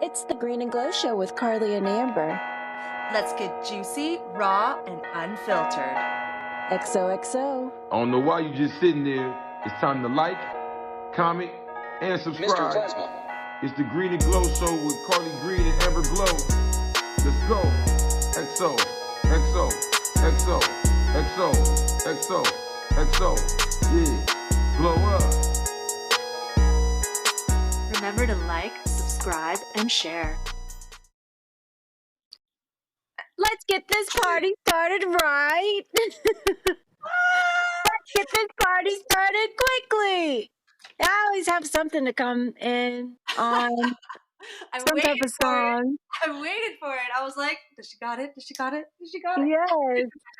It's the Green and Glow Show with Carly and Amber. Let's get juicy, raw, and unfiltered. XOXO. I don't know why you just sitting there. It's time to like, comment, and Mr. subscribe. Plasma. It's the Green and Glow Show with Carly Green and Amber Glow. Let's go. XO, XO, XO, XO, XO, XO. Yeah, glow up. Remember to like, subscribe, and share. Let's get this party started right. Let's get this party started quickly. I always have something to come in on. Some type of song. I waited for it. I was like, does she got it? Does she got it? Does she got it? Yes.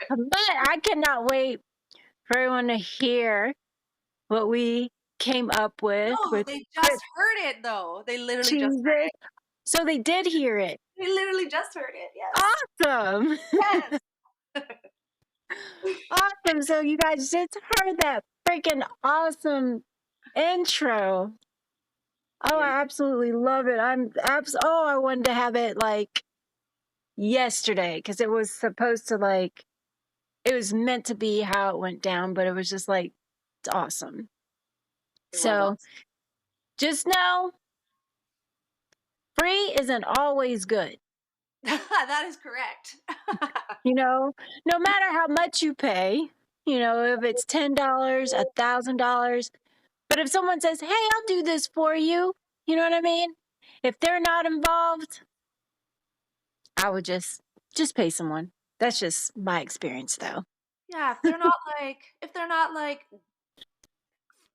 But I cannot wait for everyone to hear what we came up with. No, they just heard it though. They literally just heard it. So they did hear it. They literally just heard it. Yes. Awesome. Yes. Awesome. So you guys just heard that freaking awesome intro. Oh, I absolutely love it. I wanted to have it like yesterday because it was supposed to it was meant to be how it went down, but it was just like, it's awesome. So just know, free isn't always good. That is correct. No matter how much you pay, if it's $10, $1,000, but if someone says, hey, I'll do this for you, you know what I mean? If they're not involved, I would just pay someone. That's just my experience though. Yeah, if they're not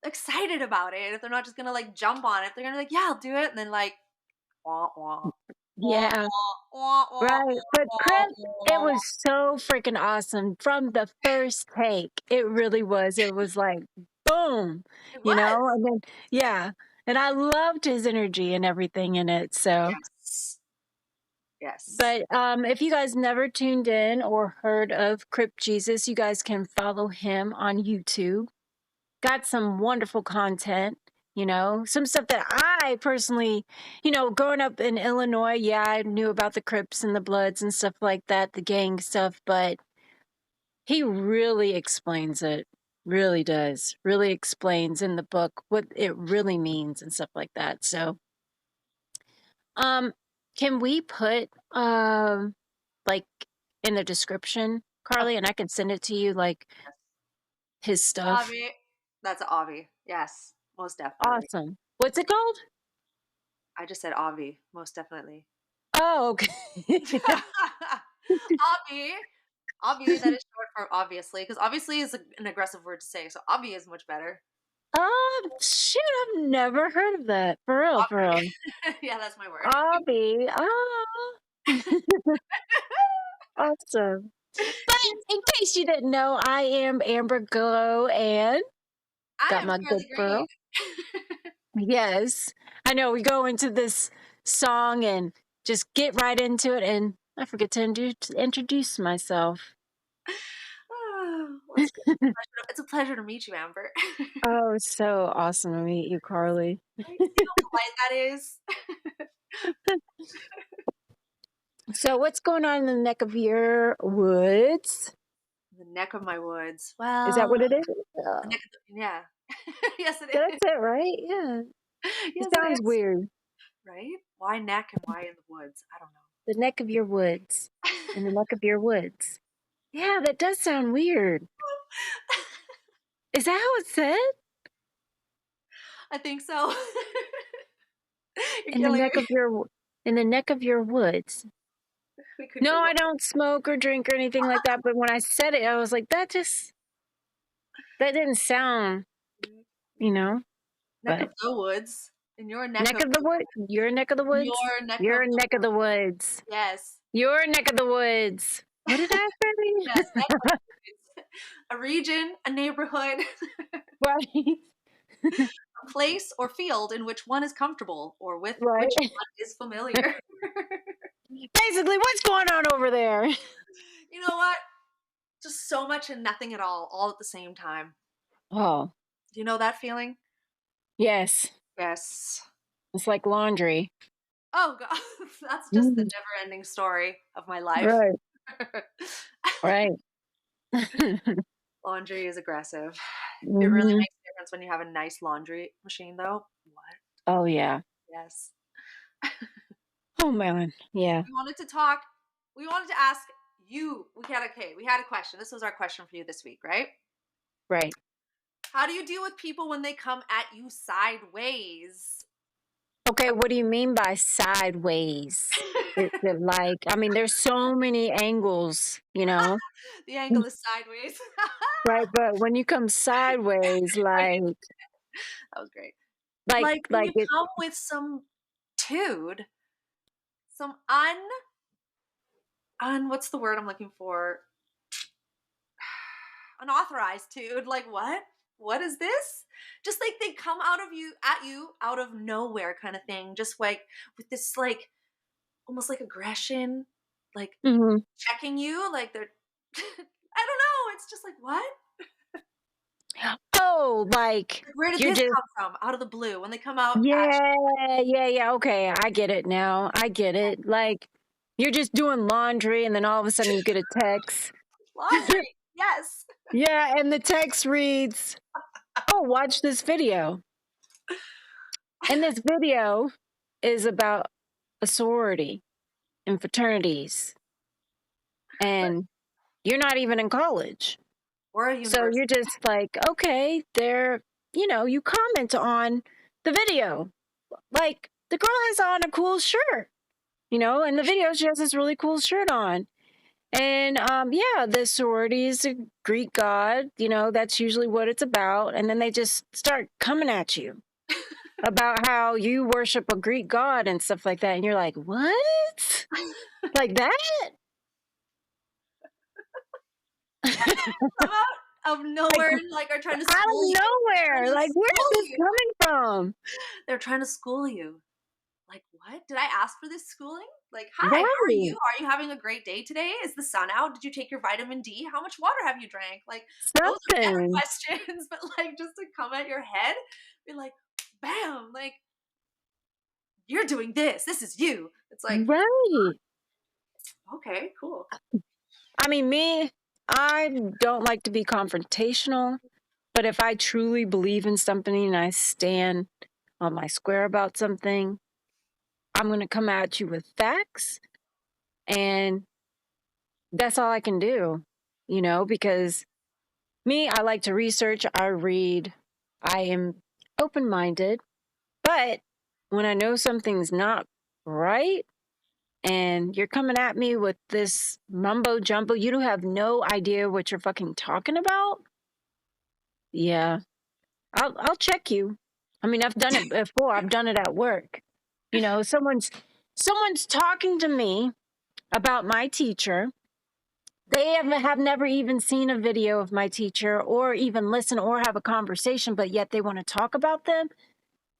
excited about it, if they're not just gonna jump on it, if they're gonna yeah, I'll do it, and then wah, wah. Yeah. Right. But Crip, it was so freaking awesome from the first take. It really was. It was like, boom, and then, yeah. And I loved his energy and everything in it. So, yes. But if you guys never tuned in or heard of Crip Jesus, you guys can follow him on YouTube. Got some wonderful content. Some stuff that I personally, growing up in Illinois, yeah, I knew about the Crips and the Bloods and stuff like that, the gang stuff, but he really explains it, really does, really explains in the book what it really means and stuff like that. So, can we put, in the description, Carly, and I can send it to you, his stuff? Avi. That's Avi, yes. Most definitely. Awesome. What's it called? I just said Avi, most definitely. Oh, okay. Avi, that is short for obviously, because obviously is an aggressive word to say, so Avi is much better. Shoot, I've never heard of that. For real, Avi. for real. Yeah, that's my word. Avi. Awesome. But in case you didn't know, I am Amber Glow and got my good girl. Yes. I know we go into this song and just get right into it, and I forget to introduce myself. Oh, it's a pleasure to meet you, Amber. Oh, it's so awesome to meet you, Carly. You know how light that is? So what's going on in the neck of your woods? The neck of my woods. Well, is that what it is? Yeah. Yes, it is. That's it, right? Yeah. Yes, it sounds weird. Right? Why neck and why in the woods? I don't know. The neck of your woods. In the neck of your woods. Yeah, that does sound weird. Is that how it's said? I think so. In the neck of your woods. No, I don't smoke or drink or anything like that. But when I said it, I was like, that didn't sound, Neck of the woods. In your neck of the woods. Your neck of the woods. Your neck of the woods. Yes. Your neck of the woods. What did I say? Yes, neck of the woods. A region, a neighborhood. Right. A place or field in which one is comfortable or with which one is familiar. Basically, what's going on over there? You know what? Just so much and nothing at all at the same time. Oh. Do you know that feeling? Yes. Yes. It's like laundry. Oh god, that's just the never-ending story of my life. Right, right. Laundry is aggressive. It really Mhm. makes a difference when you have a nice laundry machine, though. What? Oh, yeah. Yes. Oh, man. Yeah, We wanted to talk. We wanted to ask you. We had a question. This was our question for you this week, right? right. How do you deal with people when they come at you sideways? Okay, what do you mean by sideways? Is it like, I mean, there's so many angles, you know? The angle is sideways. Right, but when you come sideways, Right? That was great. Like when like you it, come with some dude, some what's the word I'm looking for? Unauthorized dude. Like what? What is this? Just like they come out of you at you out of nowhere kind of thing. Just like with this like almost like aggression, like mhm. checking you, like they're I don't know. It's just like what? Oh, like Like, where did you're this just, come from? Out of the blue when they come out at yeah. Okay, I get it now. I get it. Like you're just doing laundry, and then all of a sudden you get a text. laundry. Yes. Yeah, and the text reads, "Oh, watch this video." And this video is about a sorority and fraternities, and you're not even in college. Or a So you're university. just like, okay, you comment on the video. Like, the girl has on a cool shirt, in the video, she has this really cool shirt on. And yeah, the sorority is a Greek god, that's usually what it's about. And then they just start coming at you about how you worship a Greek god and stuff like that. And you're like, what? Like that? Come out of Like, nowhere and like are trying to out of school you. Trying nowhere. to Like, where is school this you. coming from? They're trying to school you. Like, what? Did I ask for this schooling? Like, hi, how are you? Right. Are you having a great day today? Is the sun out? Did you take your vitamin D? How much water have you drank? Like, those are better Something. questions, but like just to come at your head, be like, bam, like, you're doing this. This is you. It's like, Right. okay, cool. I mean, I don't like to be confrontational, but if I truly believe in something and I stand on my square about something, I'm going to come at you with facts. And that's all I can do, because I like to research, I read, I am open minded. But when I know something's not right, and you're coming at me with this mumbo jumbo, you don't have no idea what you're fucking talking about. Yeah, I'll check you. I mean, I've done it before. I've done it at work. Someone's talking to me about my teacher. They have never even seen a video of my teacher or even listen or have a conversation, but yet they want to talk about them.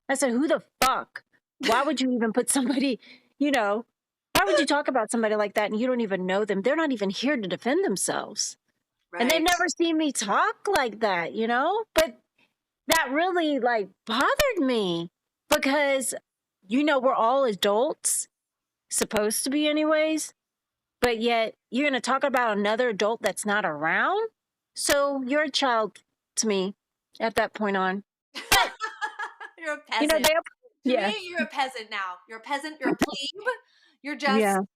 I said, who the fuck? Why would you even put somebody, why would you talk about somebody like that and you don't even know them? They're not even here to defend themselves. And they've Right. never seen me talk like that, But that really like bothered me because, we're all adults, supposed to be anyways, but yet you're going to talk about another adult that's not around. So you're a child to me at that point on. You're a You know, peasant. they, To yeah, me, you're a peasant now. You're a peasant. You're a plebe. You're yeah, just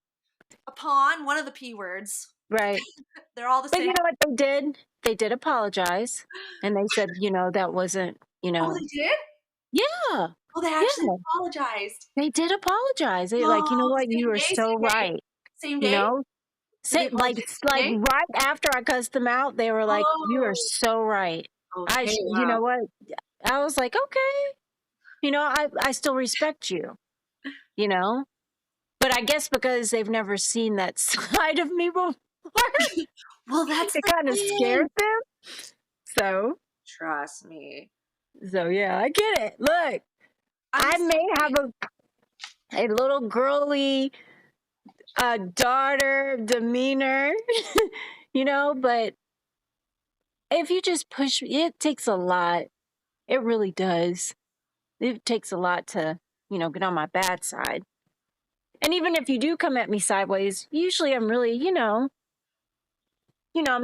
a pawn. One of the P words. right. They're all the But you same. know what they did? They did apologize. And they said, that wasn't, Oh, they did? yeah, Oh, they actually yeah, apologized. they did apologize. They like, you know Oh, what? You same are day, so same day, right. same You day. know, Did they Say, like, apologize same like day? right after I cussed them out, they were like, you are Oh, so right. okay, You wow. know what? I was like, okay, I still respect you, you know? But I guess because they've never seen that side of me before, Well, that's it the kind of thing. scared them. So, Trust me. yeah, I get it. Look, I'm the I same may have way. a little girly daughter demeanor, but if you just push, it takes a lot. It really does. It takes a lot to, get on my bad side. And even if you do come at me sideways, usually I'm really, I'm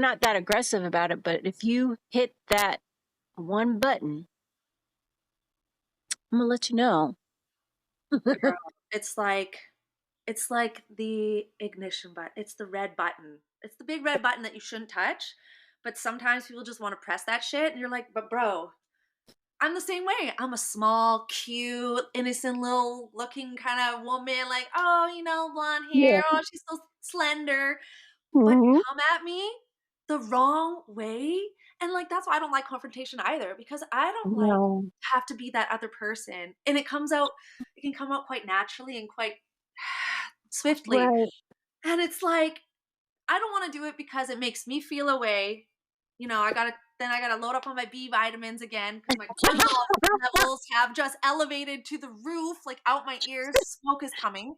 not that aggressive about it. But if you hit that one button, I'm gonna let you know. Girl, it's like the ignition button. It's the red button. It's the big red button that you shouldn't touch. But sometimes people just want to press that shit, and you're like, but bro, I'm the same way. I'm a small, cute, innocent little looking kind of woman, like, oh, blonde Yeah. hair. Oh, she's so slender. But Hmm. come at me the wrong way. And like that's why I don't like confrontation either, because I don't like No. have to be that other person. And it can come out quite naturally and quite swiftly. Right. And it's like, I don't want to do it because it makes me feel away. I gotta load up on my B vitamins again because my cortisol levels have just elevated to the roof, like out my ears, smoke is coming.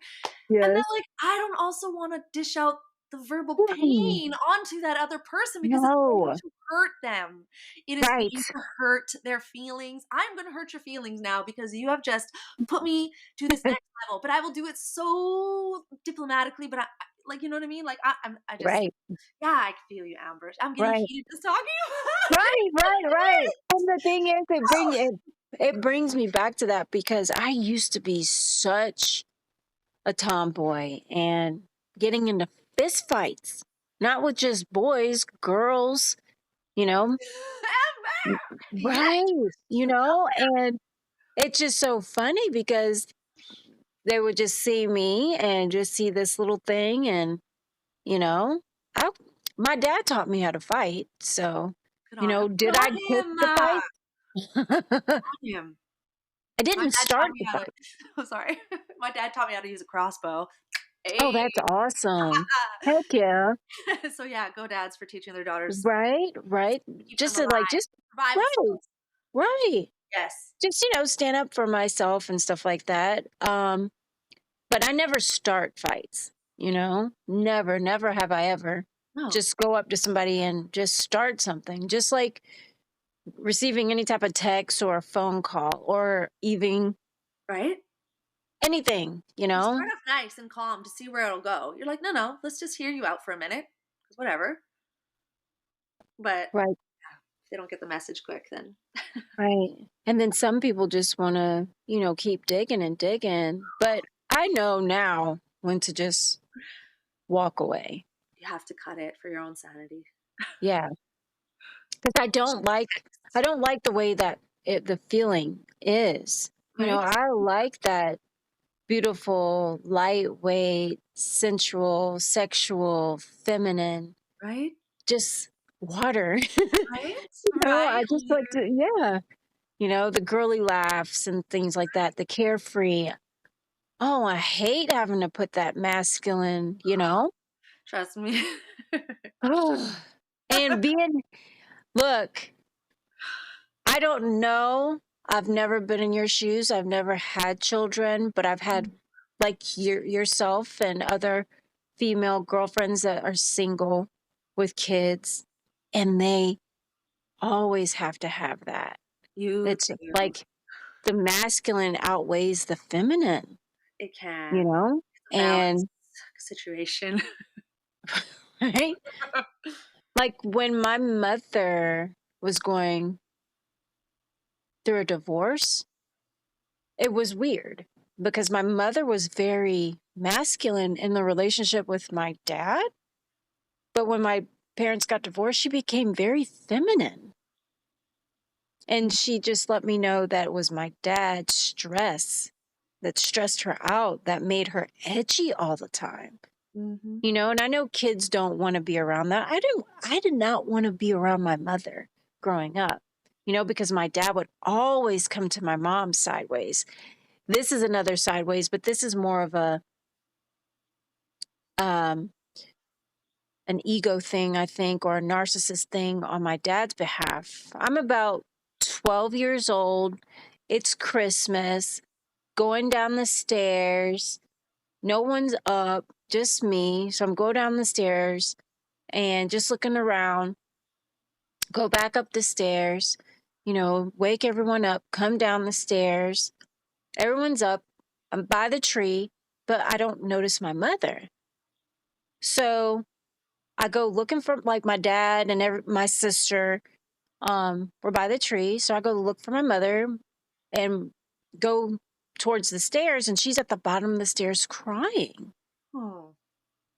And then, Yes. like, I don't also want to dish out the verbal Right. pain onto that other person because it's going No. to hurt them. It is Right. going to hurt their feelings. I'm going to hurt your feelings now because you have just put me to this next level. But I will do it so diplomatically. But like, you know what I mean? Like, I just, Right. yeah, I can feel you, Amber. I'm getting Right. heated just talking Right. Right. Right. And the thing is, about it. it brings me back to that because I used to be such a tomboy and getting into fist fights, not with just boys, girls, you know, Amber! Yes! right, and it's just so funny because they would just see me and just see this little thing and, you know, I my dad taught me how to fight, so, Good on him. Good did I on pick him! the fight? On him. I My didn't dad start taught me the how to fight. oh, sorry. My dad taught me how to use a crossbow. Oh, Hey. that's awesome. Heck yeah. So, yeah, go dads for teaching their daughters, Right, right. keep them Just to, alive. just Survival right, skills. right. Yes. Just, stand up for myself and stuff like that. But I never start fights, Never, never have I ever No. just go up to somebody and just start something. Just like receiving any type of text or a phone call or even Right? anything, You start off nice and calm to see where it'll go. You're like, "No, let's just hear you out for a minute, 'cause whatever." But Right, if they don't get the message quick, then right. And then some people just want to, keep digging and digging. But I know now when to just walk away. you have to cut it for your own sanity. Yeah. Because I don't like the way that the feeling is. Right? I like that beautiful, lightweight, sensual, sexual, feminine, Right? just water. Right? I Right? just like to, yeah. The girly laughs and things like that, the carefree. Oh, I hate having to put that masculine. Trust me. Oh. And look, I don't know. I've never been in your shoes. I've never had children, but I've had like yourself and other female girlfriends that are single with kids, and they always have to have that. You It's do. like the masculine outweighs the feminine, It you can. know? It's a balance And situation. right? Like when my mother was going through a divorce, it was weird because my mother was very masculine in the relationship with my dad. But when my parents got divorced, she became very feminine. And she just let me know that it was my dad's stress that stressed her out, that made her edgy all the time. Mhm. And I know kids don't want to be around that. I did not want to be around my mother growing up, because my dad would always come to my mom sideways. This is another sideways, but this is more of um an ego thing, I think, or a narcissist thing on my dad's behalf. I'm about 12 years old. It's Christmas, going down the stairs. No one's up, just me. So I'm going down the stairs and just looking around, go back up the stairs, wake everyone up, come down the stairs. Everyone's up. I'm by the tree. but I don't notice my mother. So I go looking for, like, my dad and my sister were by the tree. So I go look for my mother and go towards the stairs, and she's at the bottom of the stairs crying. Oh,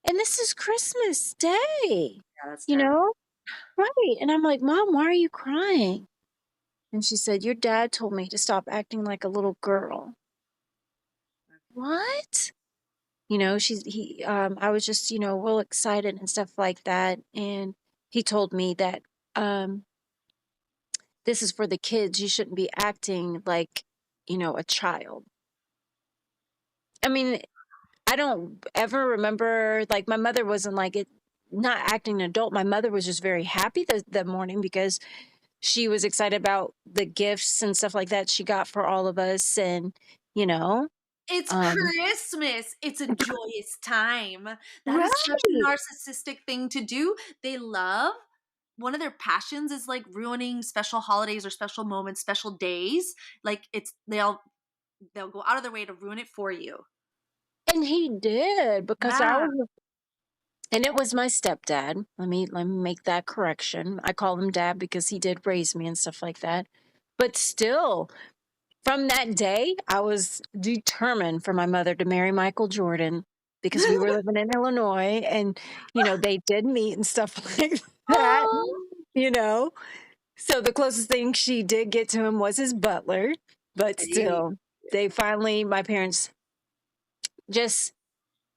And this is Christmas Day, yeah, that's you terrible. know? Right. And I'm like, Mom, why are you crying? And she said, your dad told me to stop acting like a little girl. What? I was just, real excited and stuff like that. And he told me that this is for the kids. You shouldn't be acting like, a child. I mean, I don't ever remember, like, my mother wasn't like it, not acting an adult. My mother was just very happy that morning because she was excited about the gifts and stuff like that she got for all of us. And, you know, It's um, Christmas. It's a joyous time. That is such a right. narcissistic thing to do. They love one of their passions is like ruining special holidays or special moments, special days. Like they'll go out of their way to ruin it for you. And he did because Yeah. and it was my stepdad. Let me make that correction. I call him dad because he did raise me and stuff like that. But still, from that day, I was determined for my mother to marry Michael Jordan because we were living in Illinois and, they did meet and stuff like that, Oh, you know. So the closest thing she did get to him was his butler, but hey. still, my parents just,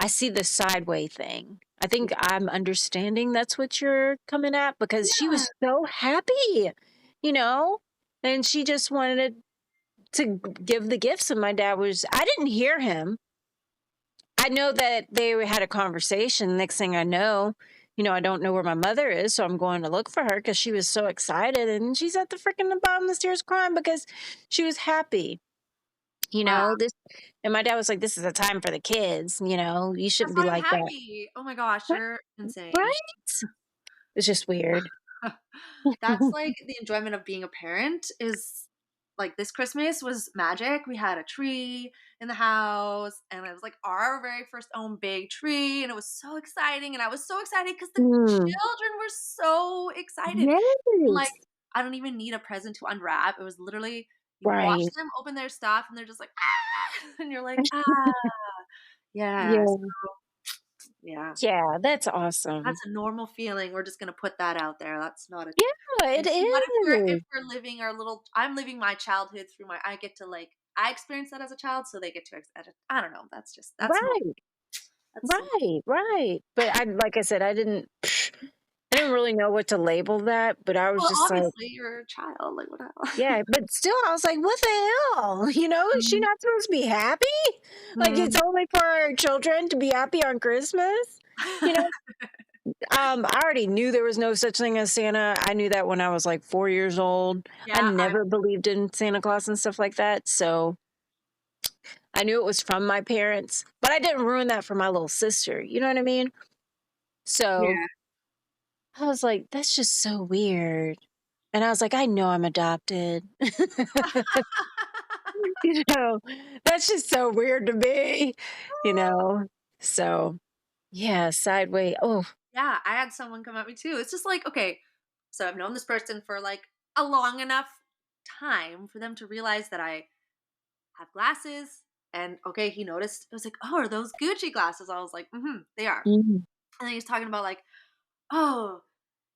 I see the sideway thing. I think I'm understanding that's what you're coming at because she Yeah. was so happy, you know, and she just wanted to give the gifts. And my dad I didn't hear him. I know that they had a conversation. Next thing I know, I don't know where my mother is. So I'm going to look for her because she was so excited. And she's at the freaking bottom of the stairs crying because she was happy. Wow. And my dad was like, this is a time for the kids. You That's shouldn't be why I'm like that. happy. Oh my gosh, you're insane. Right? It's just weird. That's like the enjoyment of being a parent is like this Christmas was magic. We had a tree in the house and it was like our very first own big tree and it was so exciting and I was so excited because the Mm, children were so excited. And like yes. I don't even need a present to unwrap. It was literally you watch Right. them open their stuff and they're just like ah and you're like ah yes. Yeah. Yeah. Yeah. That's awesome. That's a normal feeling. We're just gonna put that out there. That's not a Yeah, it what if is. we're living our little I'm living my childhood through my I get to like I experienced that as a child, so they get to I don't know. That's normal. Right. That's so cool. Right. Right. But like I said, I didn't really know what to label that, but I was Well, just like, obviously you're a child. Like what else? yeah, but still, I was like, what the hell? Is she Mhm. not supposed to be happy? Like, it's Mhm. only for our children to be happy on Christmas? You know, I already knew there was no such thing as Santa. I knew that when I was like 4 years old. I Yeah, I never believed in Santa Claus and stuff like that. So I knew it was from my parents, but I didn't ruin that for my little sister. You know what I mean? So yeah. I was like, that's just so weird. And I was like, I know I'm adopted. you know, that's just so weird to me, you know? So, yeah, sideway. Oh, Yeah, I had someone come at me too. It's just like, okay, so I've known this person for like a long enough time for them to realize that I have glasses. And okay, he noticed. It was like, oh, are those Gucci glasses? I was like, they are. mhm. And then he's talking about like, oh,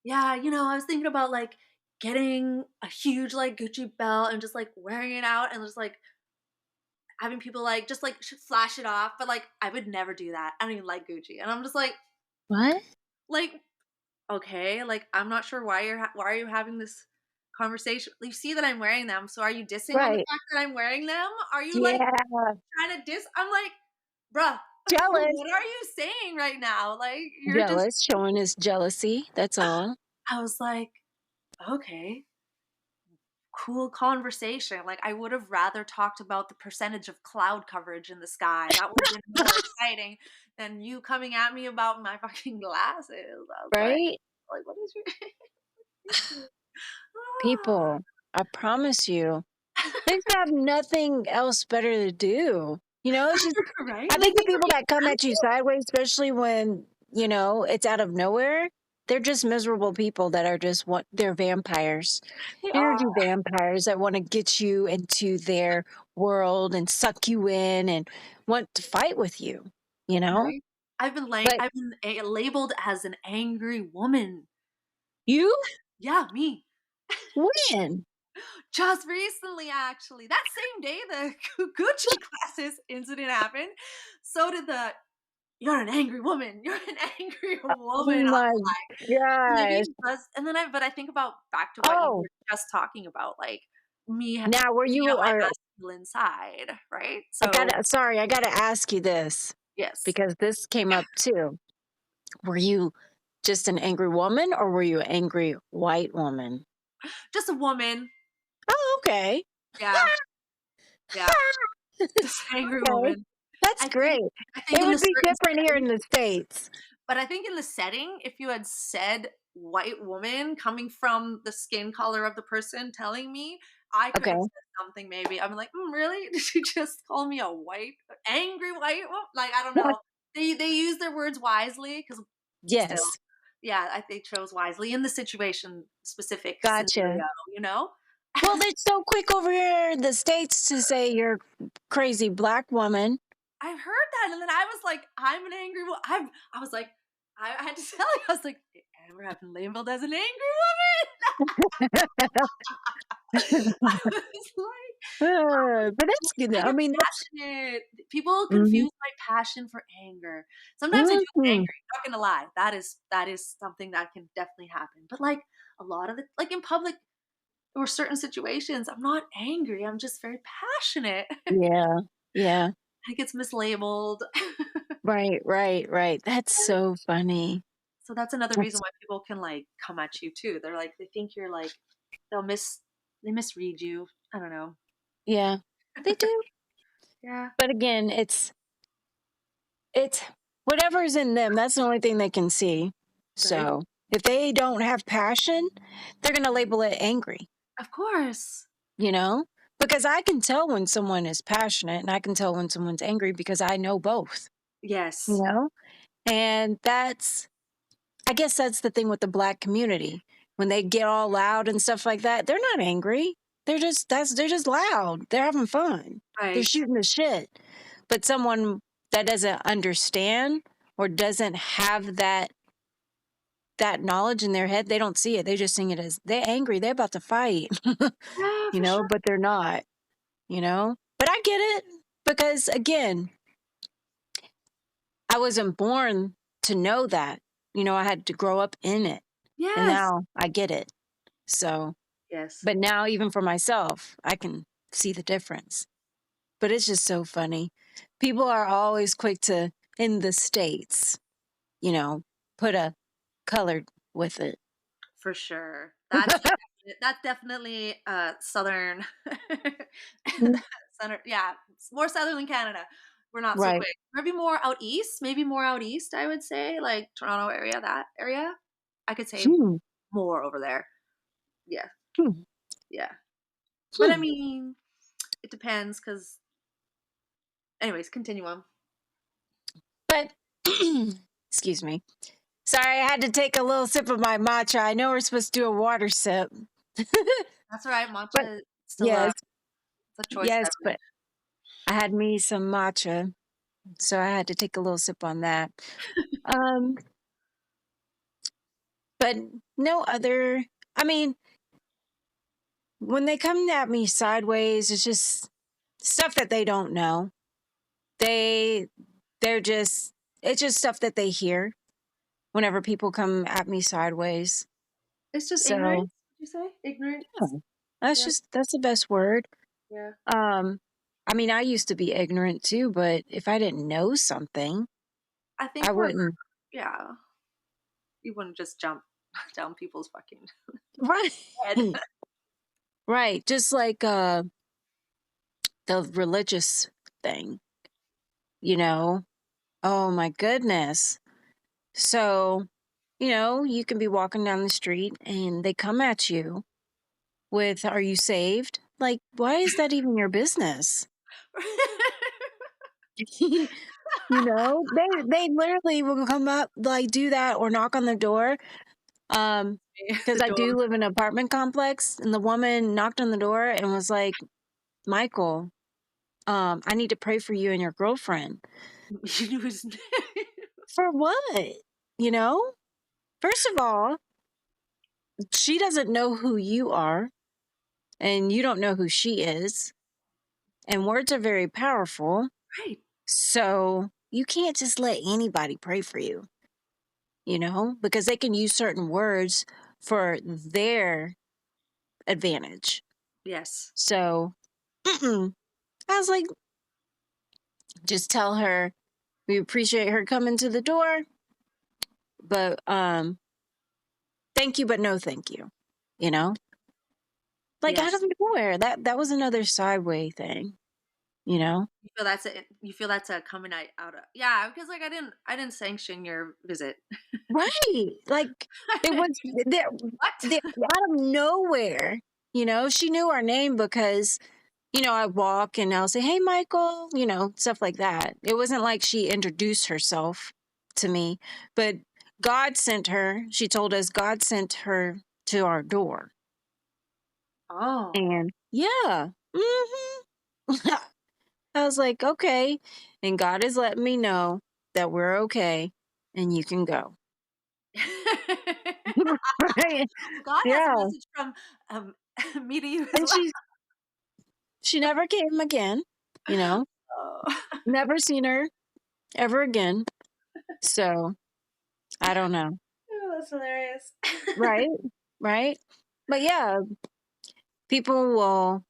yeah, I was thinking about like getting a huge like Gucci belt and just like wearing it out and just like having people like just like flash it off. But like, I would never do that. I don't even like Gucci. And I'm just What? like, okay, like I'm not sure why why are you having this conversation? You see that I'm wearing them, so are you dissing on the Right. fact that I'm wearing them? Are you like Yeah. trying to diss? I'm like, bruh, Jealous. what are you saying right now? Like you're just. Jealous, showing his jealousy. That's all. I was like, okay, cool conversation. Like I would have rather talked about the percentage of cloud coverage in the sky. That would have been more exciting than you coming at me about my fucking glasses. I was Right? like, what is your People, I promise you, they have nothing else better to do. You know, it's just, Right? I And they think the think people you're that come at you sideways, especially when, you know, it's out of nowhere, they're just miserable people that are just they're vampires. they Energy are, vampires that want to get you into their world and suck you in and want to fight with you, you know? right? But I've been labeled as an angry woman. you Yeah, me. win. Just recently, actually. That same day the Gucci classes incident happened, so did the "You're an angry woman. You're an angry Oh woman." my Maybe gosh. just and then but I think about back to what you Oh, were just talking about, like, me now were being you on my are masculine side, right? So sorry, I gotta ask you this yes, because this came up too. Were you just an angry woman or were you an angry white woman? just a woman. Oh, okay. Yeah, yeah, just angry Okay. woman. That's I think great. I think It in a would be certain different here setting, in the States. but I think in the setting, if you had said white woman coming from the skin color of the person telling me, I could Okay. have said something maybe. I'm like, really? Did you just call me a angry white woman? Like, I don't Well, know. They use their words wisely because still, yes. yeah, they chose wisely in the situation specific Gotcha. scenario, you know? Well, they're so quick over here in the States to say you're crazy black woman. I've heard that, and then I was like, I'm an angry woman. I was like, I had to tell you, I was like, Amber, I've been labeled as an angry I was like, But that's good. I I get mean, that's passionate. People mhm, confuse my passion for anger. Sometimes I do get mhm. angry. Not gonna lie, that is something that can definitely happen. But like a lot of it, like in public or certain situations, I'm not angry. I'm just very passionate. Yeah. Yeah. It gets mislabeled. Right, right, right. That's so funny. So that's another reason That's why people can like come at you too. They're like they think you're like they'll miss they misread you. I don't know. yeah. They do. Yeah. But again, it's whatever's in them, that's the only thing they can see. Right. So, if they don't have passion, they're going to label it angry, Of course. you know? Because I can tell when someone is passionate and I can tell when someone's angry because I know both, you Yes. know? And I guess that's the thing with the black community. When they get all loud and stuff like that, they're not angry. They're just loud. They're having fun. They're Right. shooting the shit. But someone that doesn't understand or doesn't have that knowledge in their head, they don't see it. They just see it as they're angry, they're about to fight. Yeah, You for know, sure. but they're not, you know? But I get it because again, I wasn't born to know that. You know, I had to grow up in it. And Yes. now I get it. So, Yes. but now even for myself, I can see the difference. But it's just so funny. People are always quick to, in the States, you know, put a color with it. For sure. That's definitely southern southern yeah, it's more southern than Canada. We're not so Right. quick. Maybe more out east, I would say, like Toronto area, that area. I could say Hmm. more over there. Yeah, Hmm. yeah. But I Hmm. mean, it depends because anyways, continue on. But, excuse me. Sorry, I had to take a little sip of my matcha. I know we're supposed to do a water sip. That's all right. But Matcha is still yes, it's a choice yes, beverage. but I had me some matcha, so I had to take a little sip on that. Um, but no other, I mean, when they come at me sideways, it's just stuff that they don't know. They they're just it's just stuff that they hear whenever people come at me sideways. It's just So ignorance, would you say? Ignorance? yeah, Yeah, that's the best word. yeah. Um, I mean, I used to be ignorant too, but if I didn't know something, I I think we're wouldn't. yeah. You wouldn't just jump down people's fucking Right. head. Right. Just like the religious thing, you know. Oh my goodness. So, you know, you can be walking down the street and they come at you with, "Are you saved?" Like, why is that even your business? You know, they literally will come up, like, do that or knock on the door. Because The I door. do live in an apartment complex, and the woman knocked on the door and was like, "Michael, I need to pray for you and your girlfriend." You knew his name. For what? You know? First of all, she doesn't know who you are, and you don't know who she is. And words are very powerful. Right. So you can't just let anybody pray for you, you know, because they can use certain words for their advantage. Yes. So I was like, just tell her we appreciate her coming to the door, but thank you, but no thank you. You know? Like out Yes. of nowhere. That was another sideway thing, you know? You feel that's a coming out of, yeah, because like I didn't sanction your visit. Right. Like it was there, What? out of nowhere. You know, she knew our name because, you know, I walk and I'll say, "Hey, Michael," you know, stuff like that. It wasn't like she introduced herself to me, but God sent her. She told us God sent her to our door. Oh. And yeah. I was like, okay. And God is letting me know that we're okay and you can go. Right. God has a Yeah. message from um me to you as And well. she never came again, you know, Oh. never seen her ever again. So I don't know. Oh, that's hilarious. Right. Right. But yeah, people will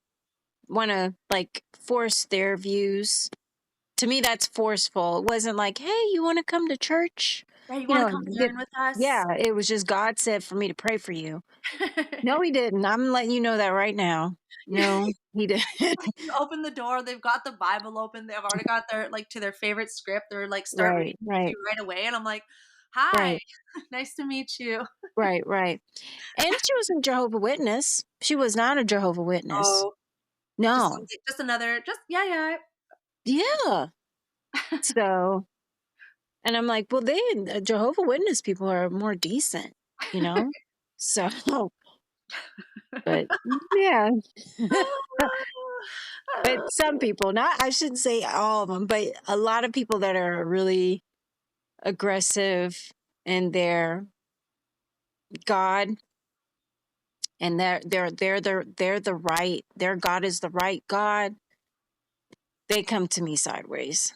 want to like force their views. To me, that's forceful. It wasn't like, hey, you want to come to church? Yeah, you You want to know, come learn with yeah, us? it was just God said for me to pray for you. No, he didn't. I'm letting you know that right now. No, he didn't. You open the door, they've got the Bible open, they've already got their like to their favorite script, they're like start reading Right, to right, you right away, and I'm like, "Hi, right, nice to meet you." right, right. And she was a Jehovah Witness. She was not a Jehovah Witness. Oh, No. just another, just yeah, yeah. Yeah. So, and I'm like, well, they Jehovah Witness people are more decent, you know? So, but yeah. But some people, not, I shouldn't say all of them, but a lot of people that are really aggressive in their God, and they're the right, their God is the right God. They come to me sideways.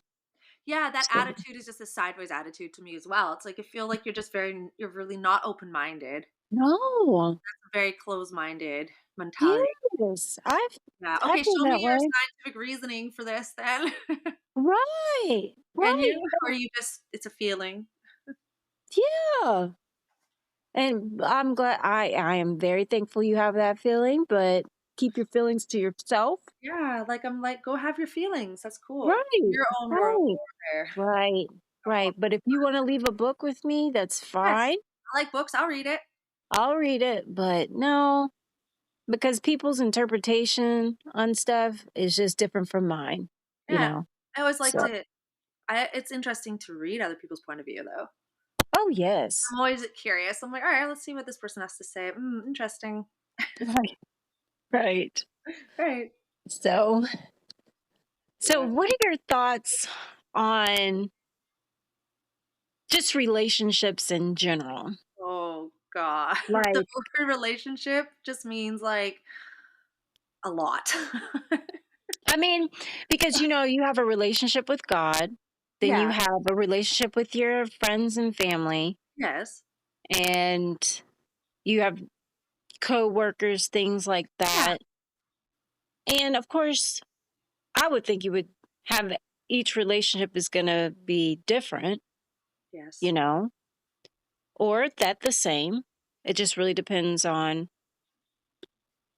Yeah, that So, attitude is just a sideways attitude to me as well. It's like I feel like you're just you're really not open-minded. no, Very close-minded mentality. yes, Yeah. I've Okay, been show me that your way. scientific reasoning for this then. Right, Can right, you? Or you just it's a feeling? yeah. And I'm glad, I am very thankful you have that feeling, but keep your feelings to yourself. Yeah, like I'm like, go have your feelings. That's cool. Right, Your own world right, over there. right, right. But if you want to leave a book with me, that's Yes. fine. I like books. I'll read it. I'll read it, but no, because people's interpretation on stuff is just different from mine, you Yeah. know? I always like So, to it's interesting to read other people's point of view though. oh, yes. I'm always curious. I'm like, all right, let's see what this person has to say. Interesting. Right. Right. Right. So, so Yeah. what are your thoughts on just relationships in general? Oh God. The Like, word relationship just means like a lot. I mean, because you know, you have a relationship with God, then you Yeah. have a relationship with your friends and family, Yes. and you have co-workers, things like Yeah. that. And of course, I would think you would have each relationship is going to be different, you Yes. know, or that the same. It just really depends on,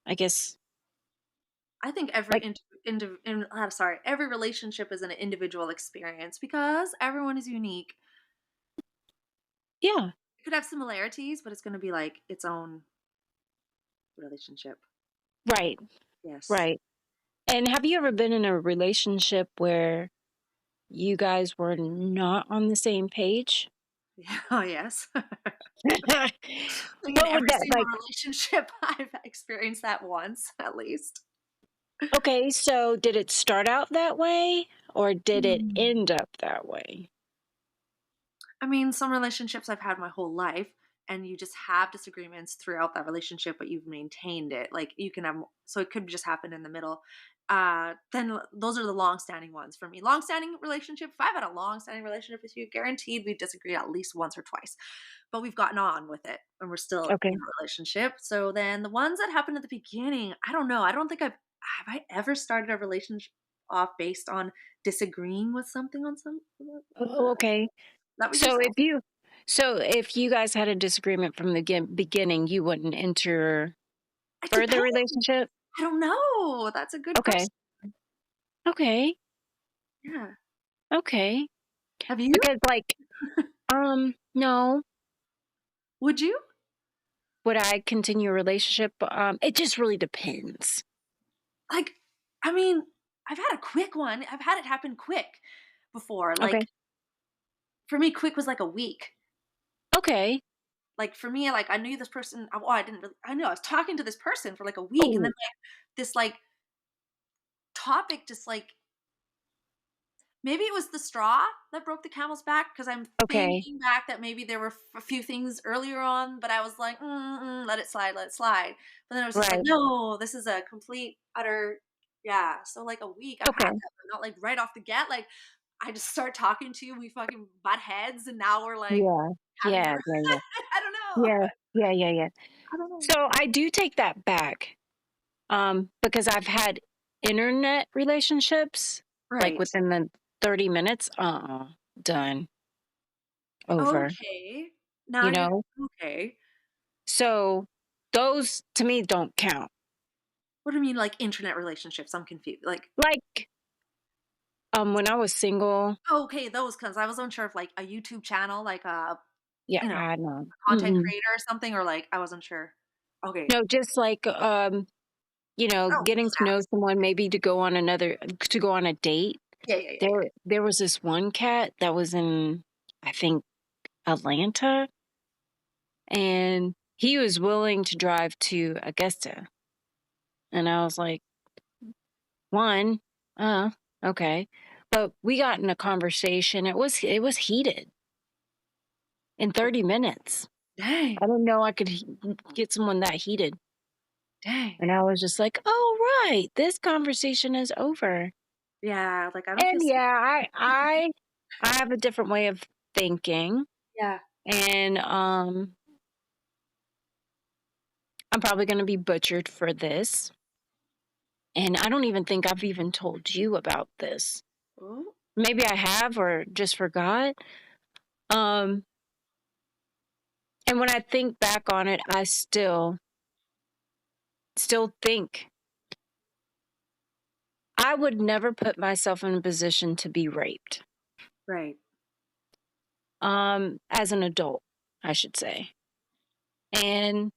I guess, I think every like, I'm sorry, every relationship is an individual experience because everyone is unique. yeah, It could have similarities, but it's going to be like its own relationship. right, Yes. right. And have you ever been in a relationship where you guys were not on the same page? Yeah, oh, yes. Like in What would every that single like? relationship, I've experienced that once at least. Okay, so did it start out that way or did it Mm. end up that way? I mean, some relationships I've had my whole life, and you just have disagreements throughout that relationship, but you've maintained it. Like you can have, so it could just happen in the middle. Those are the long-standing ones for me. Long-standing relationship. If I've had a long-standing relationship with you, guaranteed we disagree at least once or twice, but we've gotten on with it, and we're still Okay. in a relationship. So then the ones that happened at the beginning, I don't know. I don't think have I ever started a relationship off based on disagreeing with something on some. Oh, okay. That what you're So saying? if you guys had a disagreement from the beginning, you wouldn't enter It further depends. relationship? I don't know. That's a good Okay. question. Okay. Yeah. Okay. Have you? Because like no, Would you? would I continue a relationship? It just really depends. Like, I mean, I've had a quick one. I've had it happen quick before. Okay. Like, for me, quick was like a week. Okay. Like, for me, like, I knew this person. Oh, I didn't really, I knew I was talking to this person for like a week. And then, Oh, like, this, like, topic just like, maybe it was the straw that broke the camel's back because I'm okay. thinking back that maybe there were a few things earlier on, but I was like, let it slide, let it slide. But then I was just like, Right. no, this is a complete, utter, yeah. So like a week, I've had Okay. that, but not like right off the get. Like I just start talking to you, we fucking butt heads, and now we're like Yeah. having a, Yeah, yeah, yeah. I don't know, Yeah. Yeah, yeah, yeah. I don't know. So I do take that back. Because I've had internet relationships like Right. within the 30 minutes, done, over, Okay. Now you you're know? okay. So those to me don't count. What do you mean, like internet relationships? I'm confused. Like, Like, when I was single, okay, those, because I was unsure if like a YouTube channel, like a, yeah, you know, I know. content Mm-mm. creator or something, or like I wasn't sure. Okay. No, just like, Oh, getting just to know apps. someone, maybe to go on a date. Yeah, yeah, yeah, There was this one cat that was in, I think, Atlanta, and he was willing to drive to Augusta. And I was like, one, uh, okay. But we got in a conversation. It was heated in yeah. 30 minutes. Dang, I didn't know I could get someone that heated. dang. And I was just like, "Oh, right. This conversation is over." Yeah, like I don't And feel safe. yeah, I have a different way of thinking, Yeah. and I'm probably going to be butchered for this. And I don't even think I've even told you about this. Oh, Maybe I have or just forgot. Um And when I think back on it, I still think I would never put myself in a position to be raped. right, As an adult, I should say. And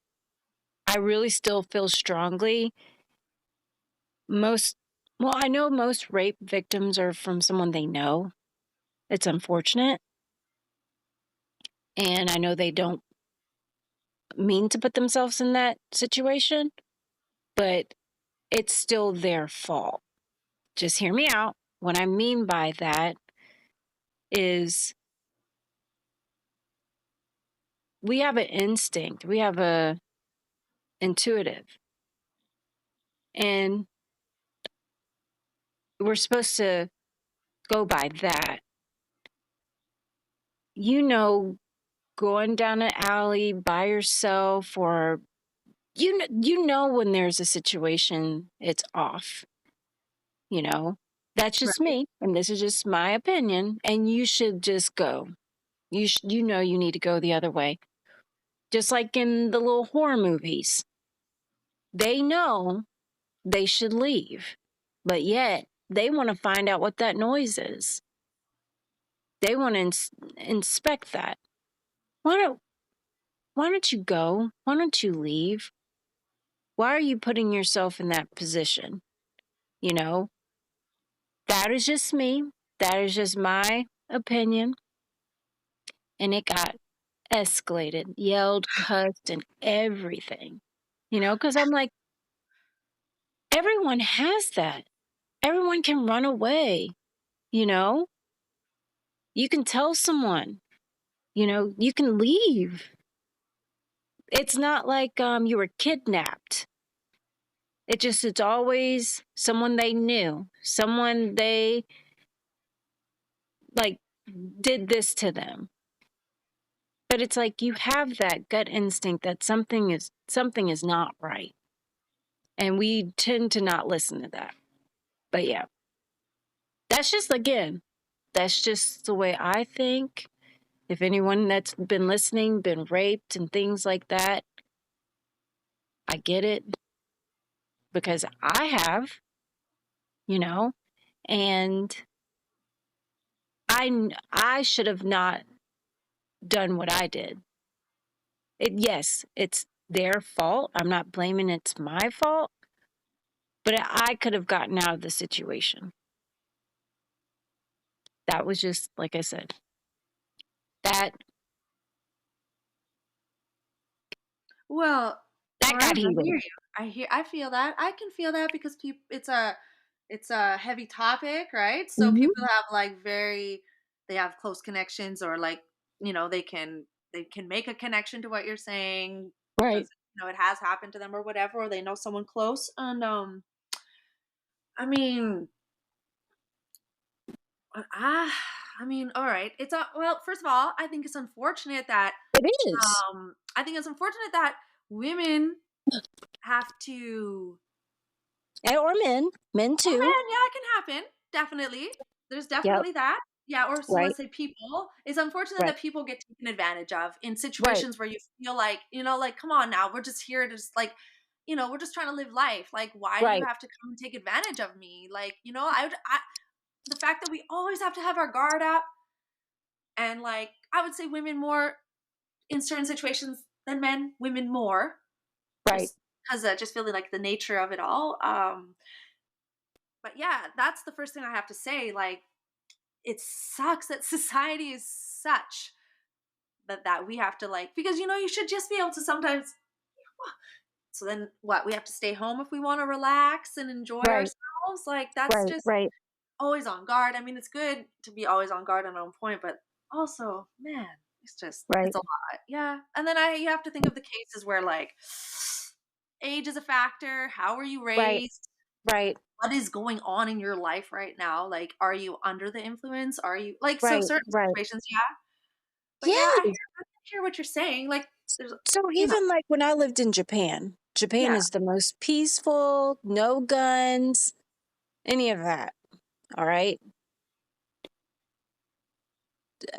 I really still feel strongly most well, I know most rape victims are from someone they know. It's unfortunate. And I know they don't mean to put themselves in that situation, but it's still their fault. Just hear me out. What I mean by that is we have an instinct, we have a intuitive, and we're supposed to go by that. You know, going down an alley by yourself, or you know when there's a situation, it's off. You know, that's just right, me, and this is just my opinion. And you should just go. You know you need to go the other way, just like in the little horror movies. They know they should leave, but yet they want to find out what that noise is. They want to inspect that. Why don't why don't you go? Why don't you leave? Why are you putting yourself in that position? You know, that is just me. That is just my opinion. And it got escalated, yelled, cussed, and everything. Because I'm like, everyone has that. Everyone can run away. You know, you can tell someone, you can leave. It's not like you were kidnapped. It's always someone they knew, someone they like did this to them. But it's like you have that gut instinct that something is not right. And we tend to not listen to that. But yeah, that's just the way I think. If anyone that's been listening, been raped and things like that, I get it because I have, and I should have not done what I did. Yes, it's their fault. I'm not blaming it's my fault, but I could have gotten out of the situation. That was just like I said. That Well, all that right, got I heated. hear you. I feel that. I can feel that because people it's a heavy topic, right? So Mm-hmm. people have like they have close connections or like, they can make a connection to what you're saying Right. because it has happened to them or whatever, or they know someone close. And I mean, ah, I mean, all right. It's a well, first of all, I think it's unfortunate that It is. I think it's unfortunate that women have to. Or men Oh too. man, yeah, it can happen. Definitely. There's Yep. definitely that. Yeah, or so Right. let's say people. It's unfortunate Right. that people get taken advantage of in Right. situations where you feel like, like, come on now, we're just here to just like, we're just trying to live life. Like, why do you Right. have to come and take advantage of me? Like, the fact that we always have to have our guard up, and like, I would say women more in certain situations than men, women more, Right. just because just feeling like the nature of it all. But yeah, that's the first thing I have to say. Like, it sucks that society is such that we have to like, because you should just be able to sometimes. So then what? We have to stay home if we want to relax and enjoy Right. ourselves. Like, that's Right. just Right. always on guard. I mean, it's good to be always on guard and on point, but also, man, Right. it's a lot. Yeah. And then you have to think of the cases where like age is a factor. How were you Right. raised? Right. What is going on in your life right now? Like, are you under the influence? Are you like, so Right. certain Right. situations, yeah. But yeah, Yes. I hear what you're saying. Like, there's, So you know, even like when I lived in Japan, Japan yeah, is the most peaceful, no guns, any of that. All right.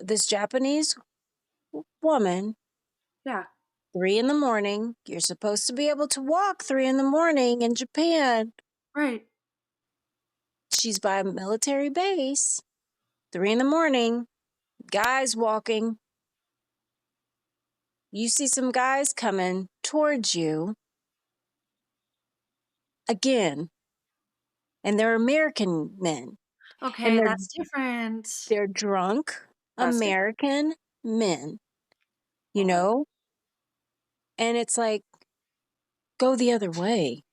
This Japanese woman, yeah, 3 in the morning, you're supposed to be able to walk 3 in the morning in Japan. right. She's by a military base, 3 in the morning, guys walking. You see some guys coming towards you again, and they're American men, and Okay, that's different. they're drunk That's different. American men, you Oh, know? And it's like, go the other way.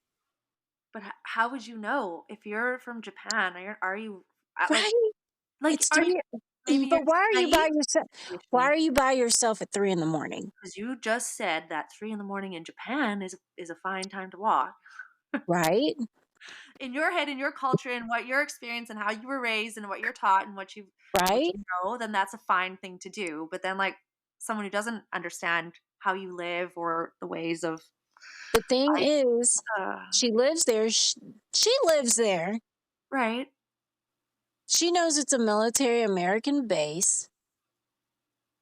but how would you know if you're from Japan? Are you Right? like It's are you 3. maybe you're But why just are you naive by yourself? Why situation? are you by yourself at 3 in the morning? Because you just said that 3 in the morning in Japan is a fine time to walk. Right? In your head, in your culture, and what your experience and how you were raised and what you're taught and what Right? you know, then that's a fine thing to do. But then like someone who doesn't understand how you live or the ways of The thing life. is, she lives there. She lives there. Right. She knows it's a military American base.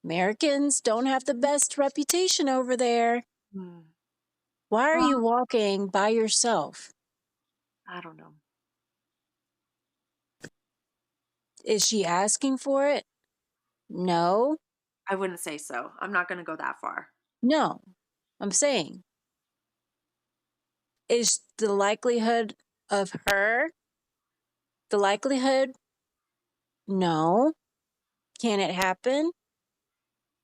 Americans don't have the best reputation over there. Hmm. Why are Well, you walking by yourself? I don't know. Is she asking for it? No. I wouldn't say so. I'm not going to go that far. No. I'm saying, is the likelihood of her, the likelihood No. Can it happen?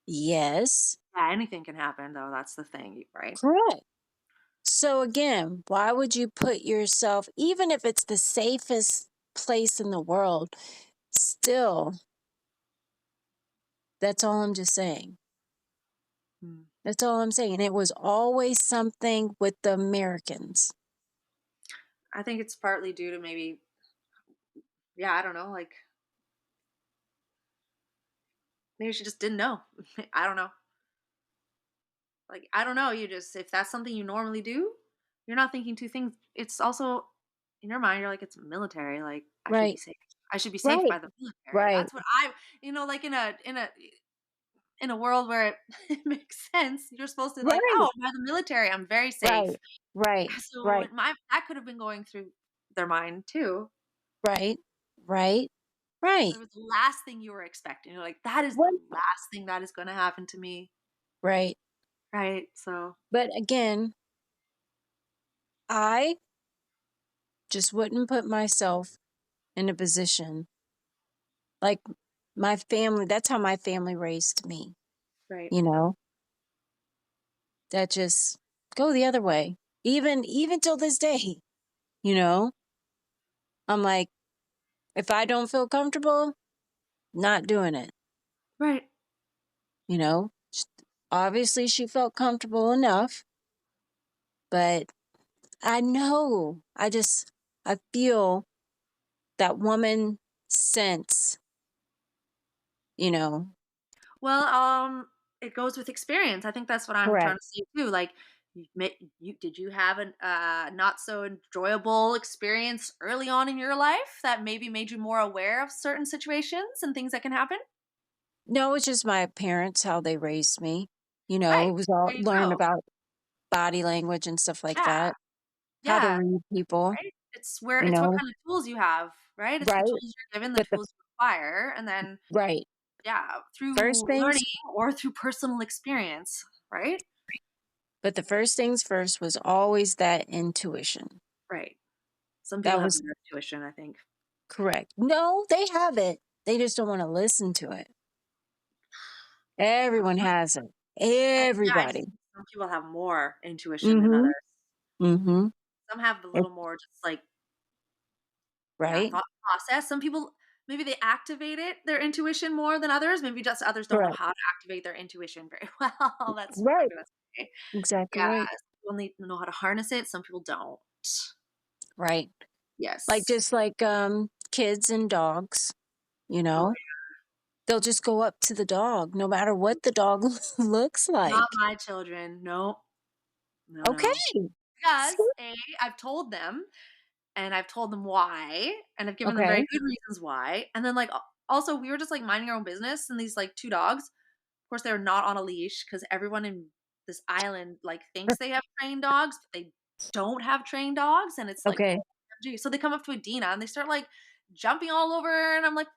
Yes. Yeah, anything can happen though. That's the thing, right? Correct. So again, why would you put yourself, even if it's the safest place in the world, still, that's all I'm just saying. Hmm. That's all I'm saying. It was always something with the Americans. I think it's partly due to maybe, yeah, I don't know, like maybe she just didn't know. I don't know. Like, I don't know. You just, if that's something you normally do, you're not thinking two things. It's also in your mind, you're like, it's military. Like, I should be Right. safe. I should be safe Right. by the military. Right. That's what I, like in a world where it, it makes sense. You're supposed to like, Right. oh, by the military, I'm very safe. Right. Right. So Right. that could have been going through their mind too. Right. Right. Right. It was the last thing you were expecting. You're like, that is the Right. last thing that is going to happen to me. Right. Right. So, But again, I just wouldn't put myself in a position like my family. That's how my family raised me. right. You know, that just go the other way. Even till this day, you know, I'm like, if I don't feel comfortable, not doing it. Right. You know, obviously she felt comfortable enough, but I know, I feel that woman sense, you know. Well, it goes with experience. I think that's what I'm trying Correct. to say too. Like, did you have an not so enjoyable experience early on in your life that maybe made you more aware of certain situations and things that can happen? No, it's just my parents, how they raised me. You know, Right. it was all There you learn go. about body language and stuff like Yeah. that, how to Yeah. read people, Right. you It's what know. kind of tools you have. Right. It's the Right. tools you're given, the But the tools you acquire, and then right. yeah, First through things learning or through personal experience. Right. but the first things first was always that intuition. Right. Some people That have was better intuition, I think. correct. No, they have it. They just don't want to listen to it. Everyone has it. Yeah, I Everybody. just think some people have more intuition than Mhm. others. Mhm. Some have a little more just like, yeah, Right? thought process. Some people maybe they activate their intuition more than others. Maybe just others don't know Correct. how to activate their intuition very well. That's what I'm Right. gonna say. Exactly Yeah, right. some people need to know how to harness it. Some people don't. Right. Like Yes. just like kids and dogs, you Oh, know. They'll just go up to the dog no matter what the dog looks not like. my children. No, no, no. Okay. Because See? I've told them and I've told them why, and I've given them very Okay. good reasons why. And then like also we were just like minding our own business, and these like two dogs, of course, they're not on a leash because everyone in this island like thinks they have trained dogs, but they don't have trained dogs, and it's like, Okay. OMG. So they come up to Adina and they start like jumping all over her, and I'm like,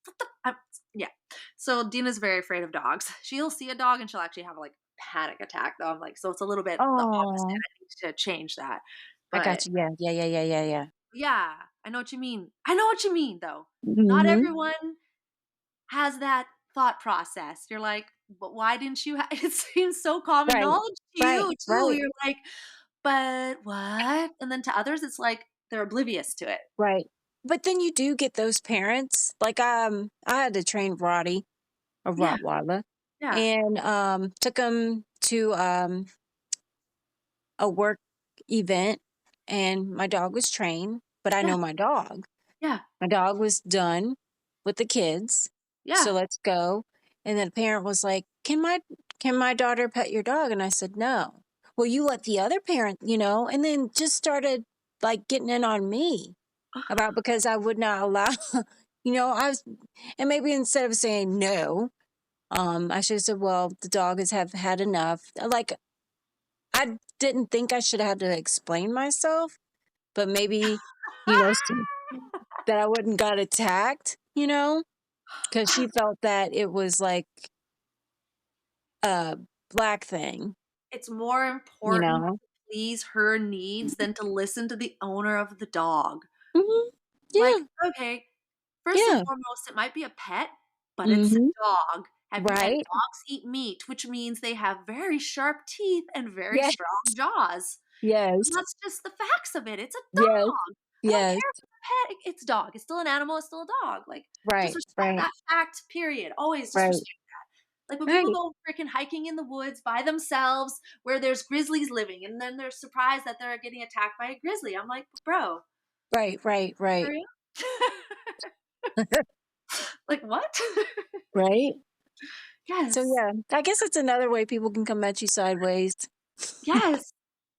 what the? Yeah. So Dina's very afraid of dogs. She'll see a dog and she'll actually have like panic attack though. I'm like, so it's a little bit the opposite. Oh, I need to change that. I But got you. Yeah. Yeah. Yeah. Yeah. Yeah. Yeah. yeah, I know what you mean. I know what you mean, though. Not Mhm. everyone has that thought process. You're like, but why didn't you? It seems so common Right. knowledge to Right. you too. Right. You're like, but what? And then to others, it's like they're oblivious to it. Right. But then you do get those parents. Like I had to train Roddy, a Yeah, Rottweiler, yeah, and took him to a work event, and my dog was trained, but I yeah, know my dog. yeah, My dog was done with the kids, yeah. so let's go. And then the parent was like, can my daughter pet your dog?" And I said, "No." "Well, you let the other parent, you know," and then just started like getting in on me about because I would not allow, I was, and maybe instead of saying no, I should have said, "Well, the dog has have had enough." Like I didn't think I should have had to explain myself, but maybe, that I wouldn't got attacked, because she felt that it was like a black thing, It's more you important know? to please her needs than to listen to the owner of the dog. Mhm. Like, Yeah. okay, First and Yeah. foremost, it might be a pet, but it's a Mhm. dog. And Right. dogs eat meat, which means they have very sharp teeth and very Yes. strong jaws. Yes. And that's just the facts of it. It's a Yes. dog. I don't Yes. care if it's a pet. It's a dog. It's still an animal. It's still a dog. Like, just Right. respect Right. that fact, period. Always just Right. respect that. Like when people Right. go freaking hiking in the woods by themselves where there's grizzlies living and then they're surprised that they're getting attacked by a grizzly. I'm like, bro, Right. Right. for Right. real? Like what? Right. So Yes. yeah, I guess it's another way people can come at you sideways Yes.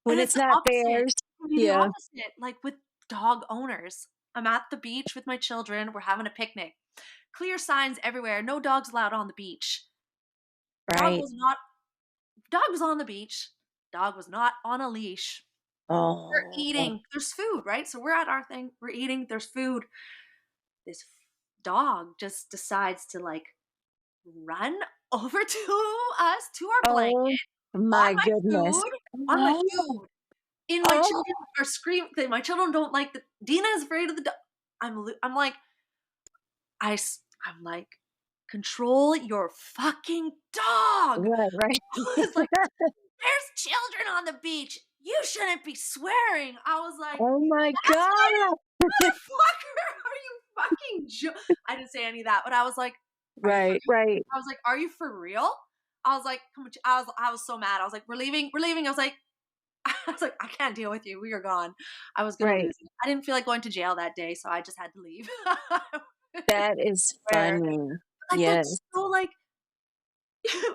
when And it's it's the not opposite. theirs. It can be the Yeah. opposite. Like with dog owners. I'm at the beach with my children. We're having a picnic. Clear signs everywhere. No dogs allowed on the beach. Dog Right. was not dog was on the beach. Dog was not on a leash. We're Oh. eating. There's food, right? So we're at our thing. We're eating. There's food. This dog just decides to like run over to us, to our blanket, Oh on my my goodness. food, on my Oh. food. And my Oh. children are screaming. My children don't like the. Dina is afraid of the dog. I'm like, I'm like, control your fucking dog. Right. Right. It's like, there's children on the beach. You shouldn't be swearing. I was like, Oh my that's not God. it, motherfucker. Are you fucking I didn't say any of that, but I was like, are you Right. fucking Right. I was like, are you for real? I was like, come on, I was so mad. I was like, we're leaving, we're leaving. I was like, I can't deal with you. We are gone. I was gonna Right. lose it. I didn't feel like going to jail that day, so I just had to leave. That is Where, funny. like, Yes. that's so like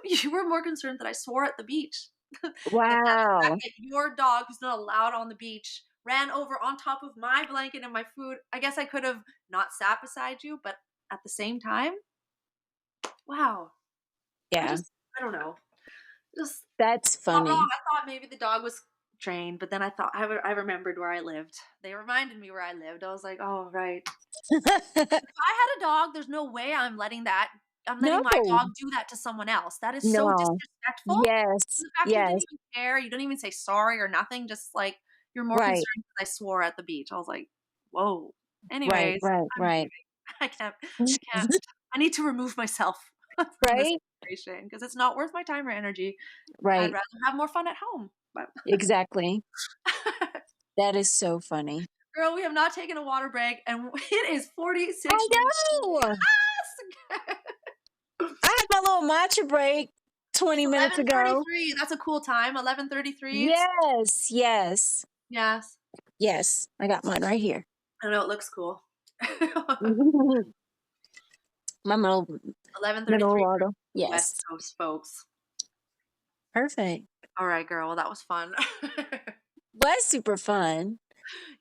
you were more concerned that I swore at the beach than that the fact Wow. that your dog, who's not allowed on the beach, ran over on top of my blanket and my food. I guess I could have not sat beside you, but at the same time, wow. Yeah. I don't know. Just That's not wrong. funny. I thought maybe the dog was trained, but then I thought I remembered where I lived. They reminded me where I lived. I was like, oh right. If I had a dog, there's no way I'm letting my No. dog do that to someone else. That is so No. disrespectful. Yes. The fact you didn't Yes. even care, you didn't even say sorry or nothing, just like you're more Right. concerned because I swore at the beach. I was like, whoa. Right. Anyways, Right. I'm Right. leaving. I can't. I need to remove myself from this Right. situation because it's not worth my time or energy. I'd Right. rather have more fun at home. But Exactly. That is so funny. girl, we have not taken a water break and it is 46 I minutes. know. Yes! I had my little matcha break 20 minutes ago. 11:33. That's a cool time. 11:33. Yes. Yes. Yes. Yes. I got mine right here. I know it looks cool. My middle 11:33 water. West Yes. Coast folks. Perfect. All right, girl. Well, that was fun. Was super fun.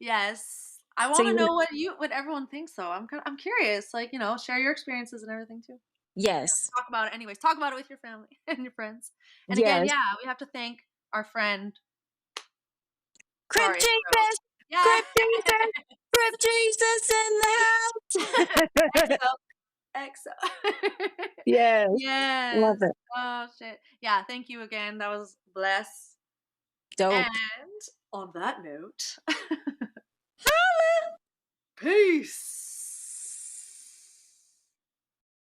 Yes. I So want to you know what everyone thinks though. I'm curious. Like, share your experiences and everything too. yes. Talk about it anyways. Talk about it with your family and your friends. And again, Yes. yeah, we have to thank our friend. Crip Sorry, bro. Jesus. Yeah. Crip Jesus. Crip Jesus in the house. XO. Yes. Love Yes. it. Oh shit. Yeah, thank you again. That was bless. Dope. And on that note, peace.